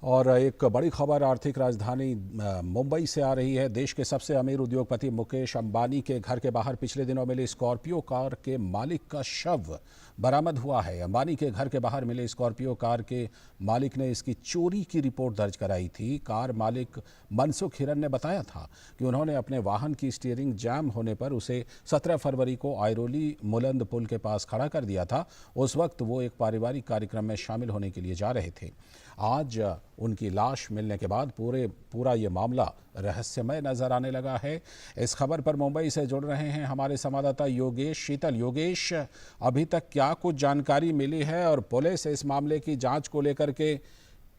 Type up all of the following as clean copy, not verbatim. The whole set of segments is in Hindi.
और एक बड़ी खबर आर्थिक राजधानी मुंबई से आ रही है। देश के सबसे अमीर उद्योगपति मुकेश अंबानी के घर के बाहर पिछले दिनों मिली स्कॉर्पियो कार के मालिक का शव बरामद हुआ है। अंबानी के घर के बाहर मिले स्कॉर्पियो कार के मालिक ने इसकी चोरी की रिपोर्ट दर्ज कराई थी। कार मालिक मनसुख हिरन ने बताया था कि उन्होंने अपने वाहन की स्टीयरिंग जैम होने पर उसे 17 फरवरी को आयरोली मुलंद पुल के पास खड़ा कर दिया था। उस वक्त वो एक पारिवारिक कार्यक्रम में शामिल होने के लिए जा रहे थे। आज उनकी लाश मिलने के बाद पूरा ये मामला रहस्यमय नजर आने लगा है। इस खबर पर मुंबई से जुड़ रहे हैं हमारे संवाददाता योगेश शीतल। योगेश, अभी तक क्या कुछ जानकारी मिली है और पुलिस इस मामले की जांच को लेकर के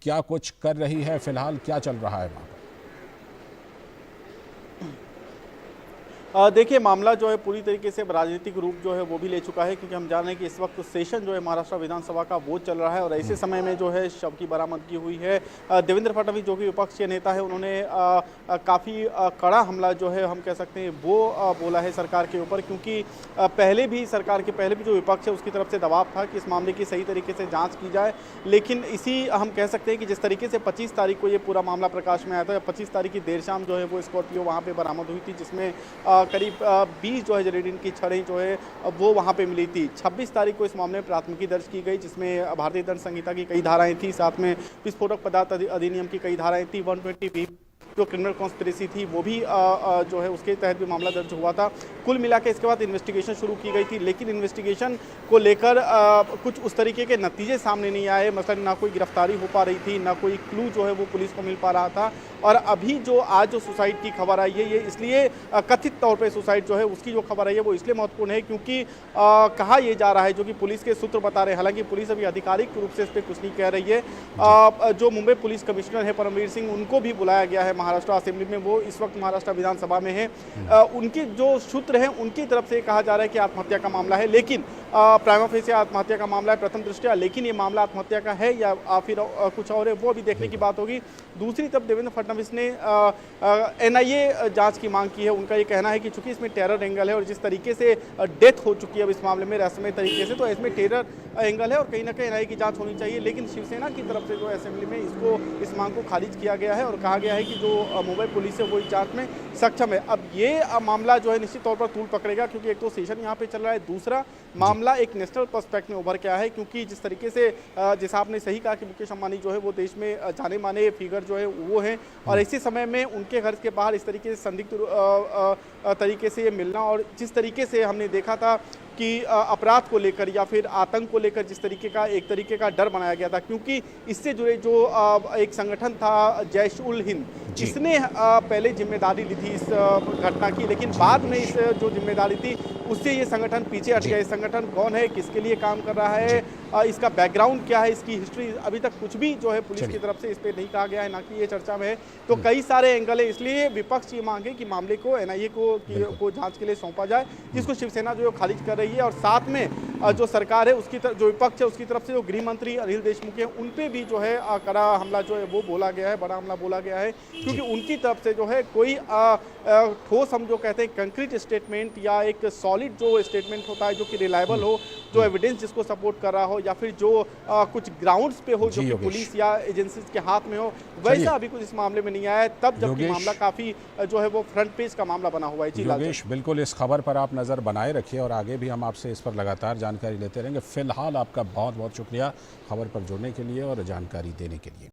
क्या कुछ कर रही है? फिलहाल क्या चल रहा है वहाँ? देखिए, मामला जो है पूरी तरीके से राजनीतिक रूप जो है वो भी ले चुका है, क्योंकि हम जान रहे हैं कि इस वक्त सेशन जो है महाराष्ट्र विधानसभा का वो चल रहा है और ऐसे समय में जो है शव की बरामदगी हुई है। देवेंद्र फडणवीस जो कि विपक्ष के नेता है, उन्होंने काफ़ी कड़ा हमला जो है हम कह सकते हैं वो बोला है सरकार के ऊपर, क्योंकि पहले भी जो विपक्ष है उसकी तरफ से दबाव था कि इस मामले की सही तरीके से जाँच की जाए। लेकिन इसी हम कह सकते हैं कि जिस तरीके से 25 तारीख को ये पूरा मामला प्रकाश में आया था, 25 तारीख की देर शाम जो है वो स्कॉर्पियो वहाँ पर बरामद हुई थी, जिसमें करीब 20 जो है जेलेटिन की छड़ें जो है वो वहाँ पे मिली थी। 26 तारीख को इस मामले में प्राथमिकी दर्ज की गई, जिसमें भारतीय दंड संहिता की कई धाराएं थी, साथ में विस्फोटक पदार्थ अधिनियम की कई धाराएं थी। 120 जो क्रिमिनल कॉन्स्पिरेसी थी वो भी जो है उसके तहत भी मामला दर्ज हुआ था। कुल मिला के इसके बाद इन्वेस्टिगेशन शुरू की गई थी, लेकिन इन्वेस्टिगेशन को लेकर कुछ उस तरीके के नतीजे सामने नहीं आए। मसलन ना कोई गिरफ्तारी हो पा रही थी, ना कोई क्लू जो है वो पुलिस को मिल पा रहा था। और अभी जो आज जो सुसाइड की खबर आई है, ये इसलिए कथित तौर पर सुसाइड जो है उसकी जो खबर आई है वो इसलिए महत्वपूर्ण है क्योंकि कहा यह जा रहा है, जो कि पुलिस के सूत्र बता रहे हैं, हालांकि पुलिस अभी आधिकारिक रूप से इस पर कुछ नहीं कह रही है। जो मुंबई पुलिस कमिश्नर है परमवीर सिंह, उनको भी बुलाया गया है महाराष्ट्र असेंबली में। वो इस वक्त महाराष्ट्र विधानसभा में है। उनके जो सूत्र हैं उनकी तरफ से कहा जा रहा है कि आत्महत्या का मामला है, लेकिन प्राइमा फेसी आत्महत्या का मामला है प्रथम दृष्टया, लेकिन ये मामला आत्महत्या का है या फिर कुछ और है, वो अभी देखने की बात होगी। दूसरी तरफ देवेंद्र फडणवीस ने एनआईए जांच की मांग की है। उनका ये कहना है कि चूंकि इसमें टेरर एंगल है और जिस तरीके से डेथ हो चुकी है अब इस मामले में रहस्यमय तरीके से, तो इसमें टेरर एंगल है और कहीं ना कहीं एनआईए की जांच होनी चाहिए। लेकिन शिवसेना की तरफ से जो असेंबली में इस मांग को खारिज किया गया है और कहा गया है कि जो मुंबई पुलिस है वो इस जांच में सक्षम है। अब ये मामला जो है निश्चित तौर पर तूल पकड़ेगा, क्योंकि एक तो सेशन यहाँ पे चल रहा है, दूसरा मामला एक नेशनल पर्सपेक्ट में उभर के आया है, क्योंकि जिस तरीके से जैसा आपने सही कहा कि मुकेश अंबानी जो है वो देश में जाने माने फिगर जो है वो हैं, और ऐसे समय में उनके घर के बाहर इस तरीके से संदिग्ध तरीके से ये मिलना, और जिस तरीके से हमने देखा था कि अपराध को लेकर या फिर आतंक को लेकर जिस तरीके का डर बनाया गया था, क्योंकि इससे जुड़े जो एक संगठन था जैश उल हिंद, इसने पहले जिम्मेदारी ली थी इस घटना की, लेकिन बाद में इस जो जिम्मेदारी थी उससे ये संगठन पीछे हट गया। ये संगठन कौन है, किसके लिए काम कर रहा है, इसका बैकग्राउंड क्या है, इसकी हिस्ट्री, अभी तक कुछ भी जो है पुलिस की तरफ से इस पर नहीं कहा गया है, ना कि ये चर्चा में है। तो कई सारे एंगल है, इसलिए विपक्ष ये मांगे कि मामले को एनआईए को जांच के लिए सौंपा जाए, जिसको शिवसेना जो है खारिज कर रही है। और साथ में जो सरकार है उसकी जो विपक्ष है उसकी तरफ से जो गृह मंत्री अनिल देशमुख है, उन पे भी जो है कड़ा हमला जो है वो बोला गया है, बड़ा हमला बोला गया है, क्योंकि उनकी तरफ से जो है कोई ठोस, हम जो कहते हैं कंक्रीट स्टेटमेंट या एक सॉलिड जो स्टेटमेंट होता है जो कि रिलायबल हो, जो एविडेंस जिसको सपोर्ट कर रहा हो, या फिर जो कुछ ग्राउंड्स पे हो जो कि पुलिस या एजेंसीज के हाथ में हो, वैसा अभी कुछ इस मामले में नहीं आया है। तब जबकि मामला काफी जो है वो फ्रंट पेज का मामला बना हुआ है। जी योगेश, बिल्कुल इस खबर पर आप नजर बनाए रखिए और आगे भी हम आपसे इस पर लगातार जानकारी लेते रहेंगे। फिलहाल आपका बहुत बहुत शुक्रिया खबर पर जुड़ने के लिए और जानकारी देने के लिए।